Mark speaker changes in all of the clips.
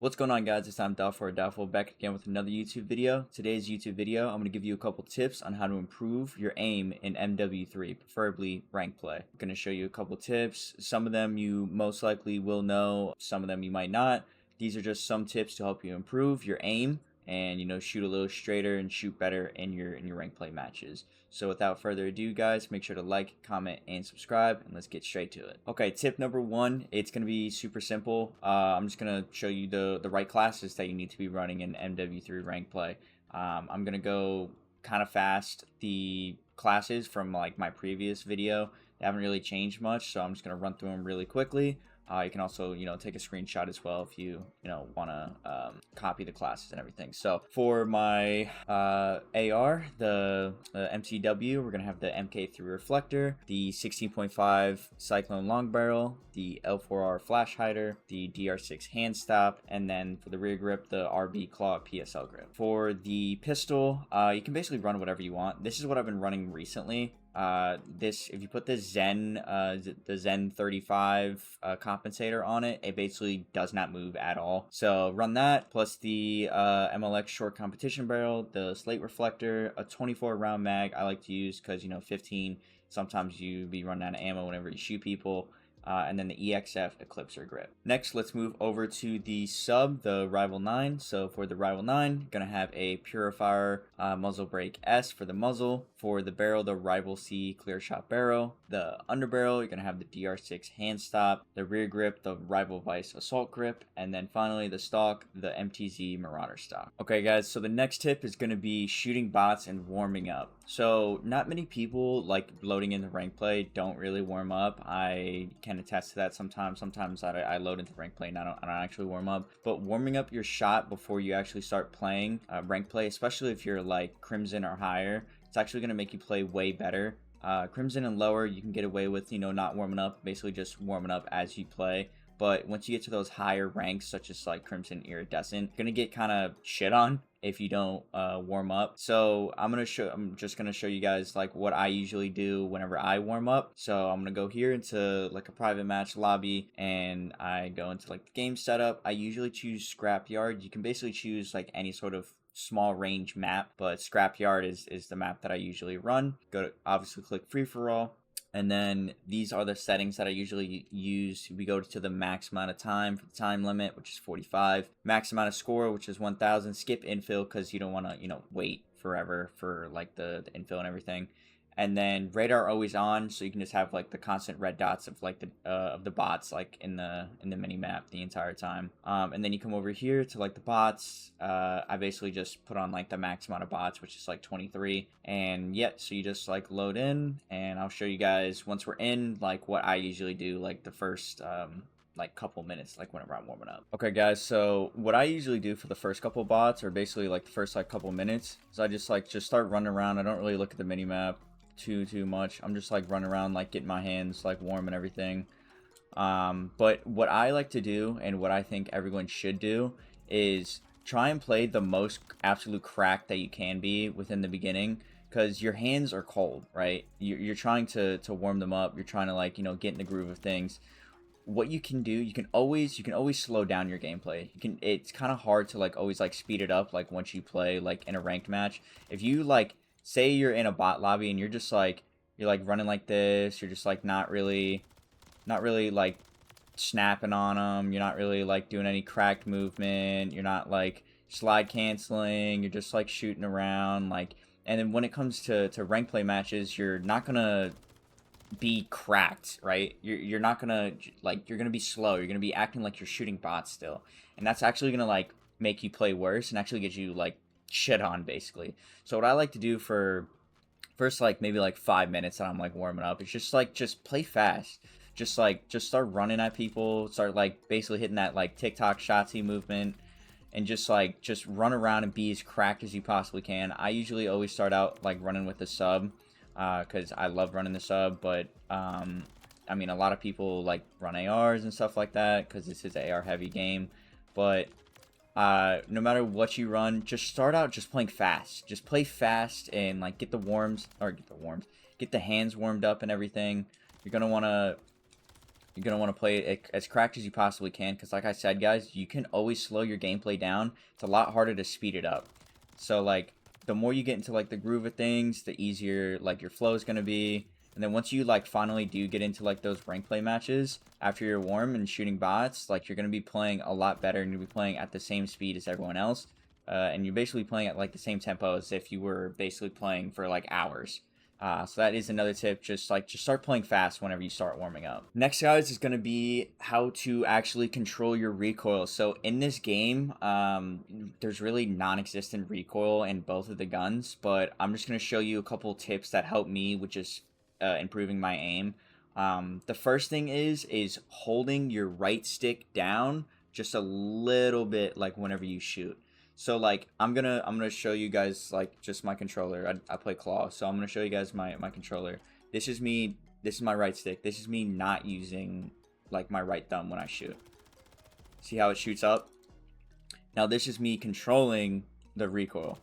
Speaker 1: What's going on, guys? It's Doubtful back again with another YouTube video. Today's YouTube video, I'm going to give you a couple tips on how to improve your aim in MW3, preferably rank play. I'm going to show you a couple tips. Some of them you most likely will know, some of them you might not. These are just some tips to help you improve your aim and shoot a little straighter and shoot better in your rank play matches. So without further ado, guys, make sure to like, comment, and subscribe, and let's get straight to it. Okay, tip number one, it's gonna be super simple. I'm just gonna show you the right classes that you need to be running in MW3 rank play. I'm gonna go kind of fast. The classes from like my previous video, they haven't really changed much, so I'm just gonna run through them really quickly. You can also, take a screenshot as well if you, want to copy the classes and everything. So for my AR, the MCW, we're going to have the MK3 reflector, the 16.5 Cyclone long barrel, the L4R flash hider, the DR6 hand stop, and then for the rear grip, the RB claw PSL grip. For the pistol, you can basically run whatever you want. This is what I've been running recently. If you put the Zen 35 compensator on it, it basically does not move at all. So run that plus the MLX short competition barrel, the slate reflector, a 24 round mag I like to use because 15 sometimes you be running out of ammo whenever you shoot people. And then the EXF Eclipser grip. Next, let's move over to the sub, the Rival 9. So for the Rival 9, gonna have a Purifier muzzle brake S for the muzzle. For the barrel, the Rival C clear shot barrel. The underbarrel, you're gonna have the DR6 hand stop. The rear grip, the Rival Vice assault grip. And then finally, the stock, the MTZ Marauder stock. Okay, guys, so the next tip is gonna be shooting bots and warming up. So not many people like loading into rank play don't really warm up. I can attest to that sometimes. Sometimes I load into rank play and I don't actually warm up. But warming up your shot before you actually start playing rank play, especially if you're like Crimson or higher, it's actually going to make you play way better. Crimson and lower, you can get away with, not warming up, basically just warming up as you play. But once you get to those higher ranks, such as like Crimson, Iridescent, you're gonna get kind of shit on if you don't warm up. So I'm just gonna show you guys like what I usually do whenever I warm up. So I'm gonna go here into like a private match lobby, and I go into like the game setup. I usually choose Scrapyard. You can basically choose like any sort of small range map, but Scrapyard is the map that I usually run. Obviously click free for all. And then these are the settings that I usually use. We go to the max amount of time for the time limit, which is 45. Max amount of score, which is 1000. Skip infill because you don't want to, wait forever for like the infill and everything. And then radar always on, so you can just have like the constant red dots of like the bots like in the mini map the entire time. And then you come over here to like the bots. I basically just put on like the max amount of bots, which is like 23. And yeah, so you just like load in, and I'll show you guys once we're in like what I usually do like the first like couple minutes, like whenever I'm warming up. Okay, guys, so what I usually do for the first couple bots, or basically like the first like couple minutes, is I just start running around. I don't really look at the mini map too much. I'm just like running around, like getting my hands like warm and everything. But what I like to do, and what I think everyone should do, is try and play the most absolute crack that you can be within the beginning, because your hands are cold, right? You're trying to warm them up. You're trying to like get in the groove of things. What you can do, you can always slow down your gameplay. It's kind of hard to like always like speed it up like once you play like in a ranked match. If you like say you're in a bot lobby and you're like running like this, you're just like not really like snapping on them, you're not really like doing any cracked movement, you're not like slide canceling, you're just like shooting around like. And then when it comes to rank play matches, you're not gonna be cracked, right? You're not gonna like, you're gonna be slow, you're gonna be acting like you're shooting bots still, and that's actually gonna like make you play worse and actually get you like shit on basically. So what I like to do for first like maybe like 5 minutes that I'm like warming up is just play fast. Just start running at people, start like basically hitting that like TikTok Shotzi movement, and just run around and be as cracked as you possibly can. I usually always start out like running with the sub because I love running the sub, but I mean a lot of people like run ARs and stuff like that because this is an AR heavy game. But no matter what you run, just start out just playing fast. Just play fast and like get the hands warmed up and everything. You're gonna want to You're going to want to play it as cracked as you possibly can, because like I said, guys, you can always slow your gameplay down. It's a lot harder to speed it up. So, like, the more you get into, like, the groove of things, the easier, like, your flow is going to be. And then once you, like, finally do get into, like, those rank play matches, after you're warm and shooting bots, like, you're going to be playing a lot better, and you'll be playing at the same speed as everyone else. And you're basically playing at, like, the same tempo as if you were basically playing for, like, hours. So that is another tip. Just start playing fast whenever you start warming up. Next, guys, is going to be how to actually control your recoil. So in this game, there's really non-existent recoil in both of the guns, but I'm just going to show you a couple tips that help me with just improving my aim. The first thing is holding your right stick down just a little bit, like whenever you shoot. So like I'm gonna show you guys like just my controller. I play claw, so I'm gonna show you guys my controller. This is me. This is my right stick. This is me not using like my right thumb when I shoot. See how it shoots up? Now this is me controlling the recoil.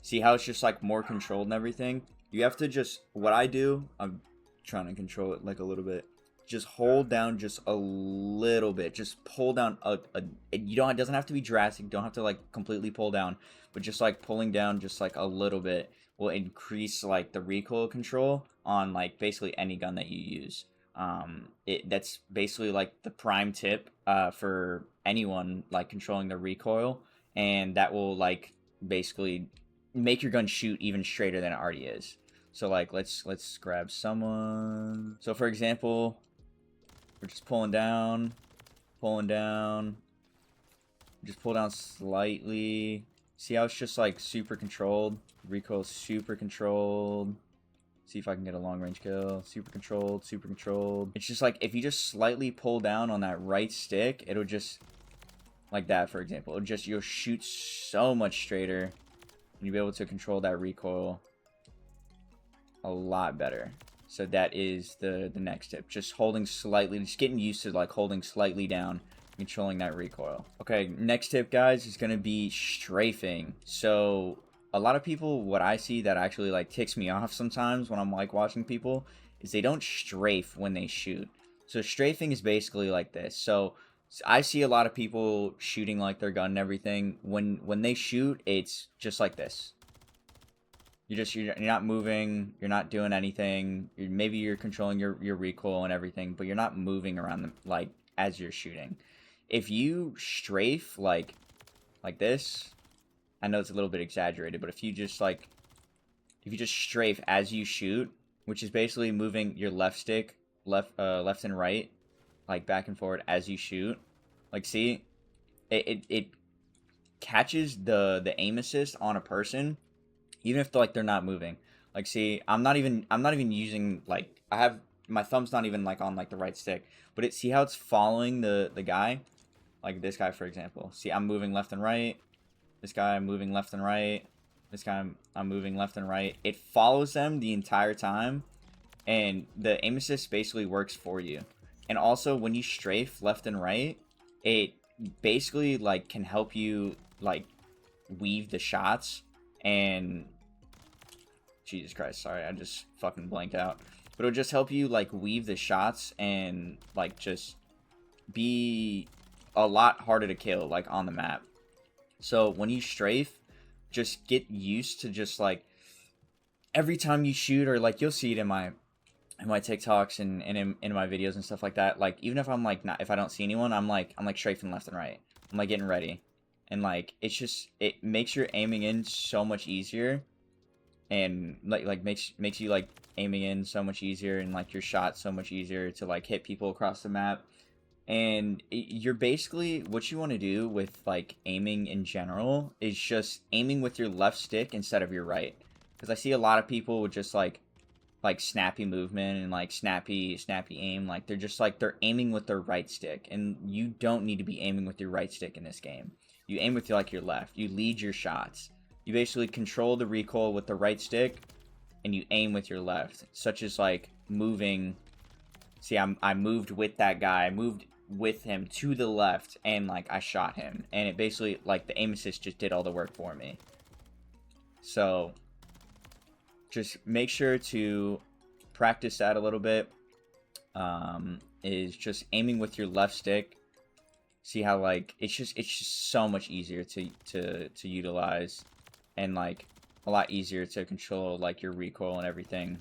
Speaker 1: See how it's just like more controlled and everything? You have to just, what I do, I'm trying to control it like a little bit. Just hold down just a little bit. Just pull down you don't, it doesn't have to be drastic. You don't have to like completely pull down, but just like pulling down just like a little bit will increase like the recoil control on like basically any gun that you use. That's basically like the prime tip for anyone like controlling the recoil, and that will like basically make your gun shoot even straighter than it already is. So like let's grab someone. So for example, we're just pulling down, just pull down slightly. See how it's just like super controlled? Recoil super controlled. See if I can get a long range kill. Super controlled, super controlled. It's just like if you just slightly pull down on that right stick, it'll just like that, for example. You'll shoot so much straighter, and you'll be able to control that recoil a lot better. So that is the next tip. Just holding slightly, just getting used to like holding slightly down, controlling that recoil. Okay, next tip, guys, is gonna be strafing. So a lot of people, what I see that actually like ticks me off sometimes when I'm like watching people, is they don't strafe when they shoot. So strafing is basically like this. So I see a lot of people shooting like their gun and everything. When they shoot, it's just like this. You're not moving, you're not doing anything. Maybe you're controlling your recoil and everything, but you're not moving around them like as you're shooting. If you strafe like this, I know it's a little bit exaggerated, but if you just strafe as you shoot, which is basically moving your left stick left and right, like back and forward as you shoot, like see, it catches the aim assist on a person, even if like they're not moving. Like see, I'm not even using, like, I have my thumb's not even like on like the right stick, but see how it's following the guy, like this guy for example. See, I'm moving left and right. This guy, I'm moving left and right. This guy, I'm moving left and right. It follows them the entire time, and the aim assist basically works for you. And also when you strafe left and right, it basically like can help you like weave the shots. And Jesus Christ, sorry, I just fucking blanked out. But it'll just help you like weave the shots and like just be a lot harder to kill like on the map. So when you strafe, just get used to just like every time you shoot, or like you'll see it in my TikToks and in my videos and stuff like that. Like even if I'm like not, if I don't see anyone, I'm like strafing left and right. I'm like getting ready. And like it's just, it makes your aiming in so much easier, and like makes you like aiming in so much easier, and like your shot so much easier to like hit people across the map. And you're basically, what you want to do with like aiming in general is just aiming with your left stick instead of your right, because I see a lot of people with just like snappy movement and like snappy aim, like they're aiming with their right stick, and you don't need to be aiming with your right stick in this game. You aim with like your left. You lead your shots. You basically control the recoil with the right stick, and you aim with your left, such as like moving. See, I moved with that guy. I moved with him to the left, and like I shot him, and it basically like the aim assist just did all the work for me. So just make sure to practice that a little bit. is just aiming with your left stick. See how like it's just so much easier to utilize, and like a lot easier to control like your recoil and everything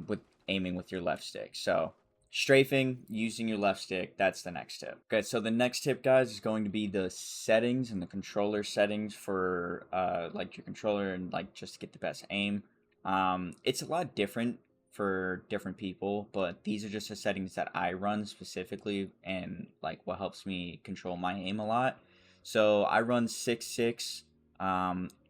Speaker 1: with aiming with your left stick. So strafing using your left stick, that's the next tip. Okay, so the next tip, guys, is going to be the settings and the controller settings for like your controller, and like just to get the best aim. It's a lot different for different people, but these are just the settings that I run specifically, and like what helps me control my aim a lot. So I run 6.6.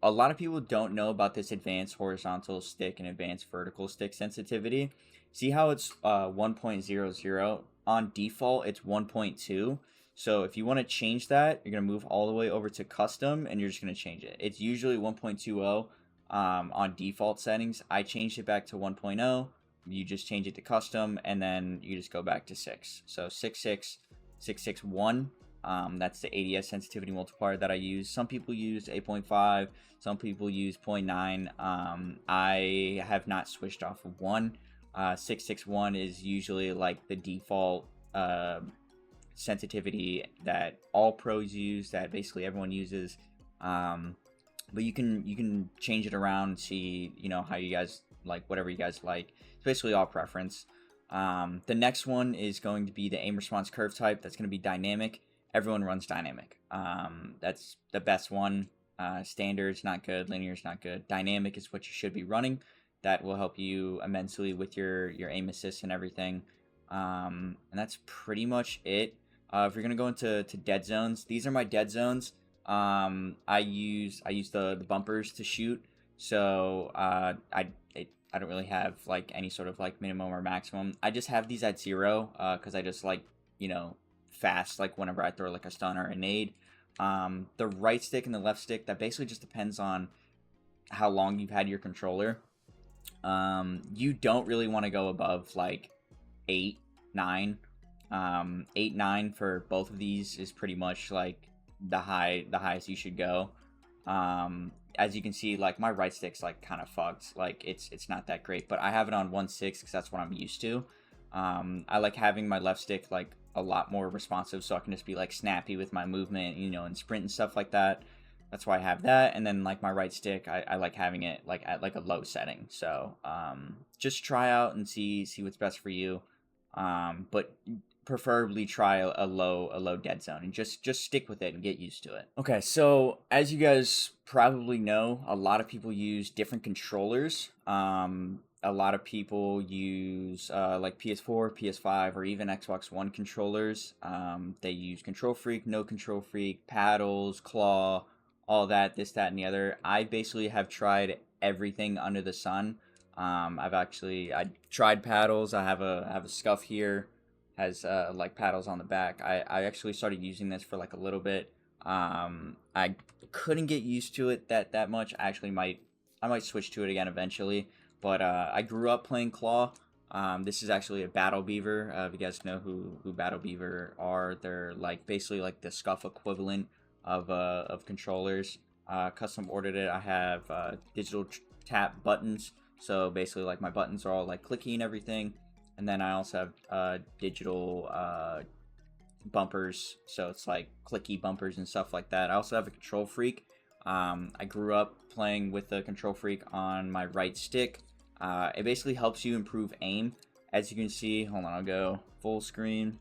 Speaker 1: A lot of people don't know about this advanced horizontal stick and advanced vertical stick sensitivity. See how it's 1.00? On default, it's 1.2. So if you want to change that, you're going to move all the way over to custom, and you're just going to change it. It's usually 1.20 on default settings. I changed it back to 1.0. You just change it to custom, and then you just go back to 6. So 6.6, 6.6.1. That's the ADS sensitivity multiplier that I use. Some people use 8.5. Some people use 0.9. I have not switched off of 1. 6.6.1 is usually like the default sensitivity that all pros use, that basically everyone uses. But you can change it around, see how you guys like, whatever you guys like. It's basically all preference. The next one is going to be the aim response curve type. That's going to be dynamic. Everyone runs dynamic. That's the best one. Standard's not good. Linear's not good. Dynamic is what you should be running. That will help you immensely with your aim assist and everything. And that's pretty much it. If you're gonna go into dead zones, these are my dead zones. I use the bumpers to shoot. So I don't really have like any sort of like minimum or maximum. I just have these at 0 because I just like fast, like whenever I throw like a stun or a nade. The right stick and the left stick, that basically just depends on how long you've had your controller. You don't really want to go above like 8, 9. 8, 9 for both of these is pretty much like the highest you should go. As you can see, like my right stick's like kind of fucked. Like it's not that great, but I have it on 1.6 because that's what I'm used to. I like having my left stick like a lot more responsive, so I can just be like snappy with my movement, and sprint and stuff like that. That's why I have that. And then like my right stick, I like having it like at like a low setting. So just try out and see what's best for you. But preferably try a low dead zone, and just stick with it and get used to it. Okay, so as you guys probably know, a lot of people use different controllers. A lot of people use like PS4, PS5, or even Xbox One controllers. They use Control Freak, No Control Freak, paddles, claw, all that, this, that, and the other. I basically have tried everything under the sun. I tried paddles. I have a scuff here, has like paddles on the back. I actually started using this for like a little bit. I couldn't get used to it that much. I might switch to it again eventually. But I grew up playing claw. This is actually a Battle Beaver. If you guys know who Battle Beaver are, they're like basically like the scuff equivalent of controllers. Custom ordered it. I have digital tap buttons, so basically like my buttons are all like clicky and everything. And then I also have digital bumpers, so it's like clicky bumpers and stuff like that. I also have a Control Freak. I grew up playing with the Control Freak on my right stick. It basically helps you improve aim. As you can see, hold on, I'll go full screen.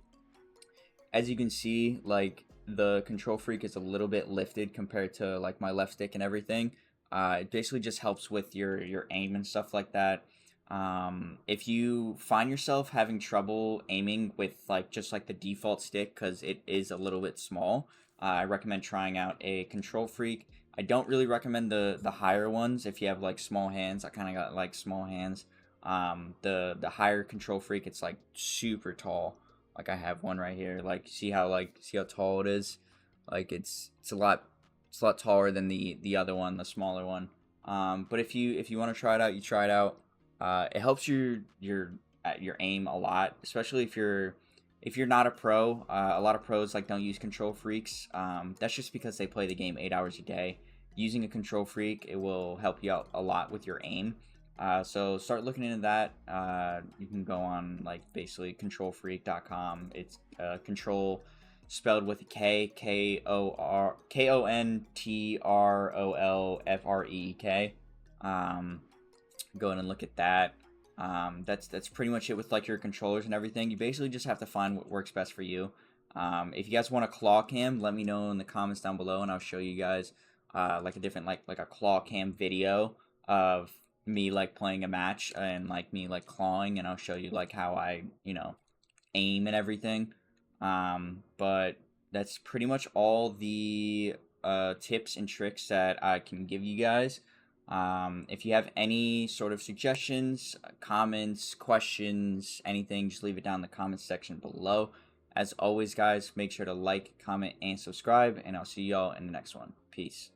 Speaker 1: As you can see, like the Control Freak is a little bit lifted compared to like my left stick and everything. It basically just helps with your aim and stuff like that. If you find yourself having trouble aiming with like just like the default stick because it is a little bit small, I recommend trying out a Control Freak. I don't really recommend the higher ones if you have like small hands. I kind of got like small hands. The higher Control Freak, it's like super tall. Like I have one right here. Like see how tall it is. Like it's a lot taller than the other one, the smaller one. But if you want to try it out, you try it out. It helps your aim a lot, especially if you're not a pro. A lot of pros like don't use Control Freaks. That's just because they play the game 8 hours a day. Using a Control Freak, it will help you out a lot with your aim. So start looking into that. You can go on like basically controlfreak.com. It's control spelled with a Kontrolfreek. Go in and look at that. That's pretty much it with like your controllers and everything. You basically just have to find what works best for you. If you guys want a claw cam, let me know in the comments down below, and I'll show you guys like a different like a claw cam video of me like playing a match and like me like clawing, and I'll show you like how I aim and everything. But that's pretty much all the tips and tricks that I can give you guys. If you have any sort of suggestions, comments, questions, anything, just leave it down in the comments section below. As always, guys, make sure to like, comment, and subscribe, and I'll see y'all in the next one. Peace.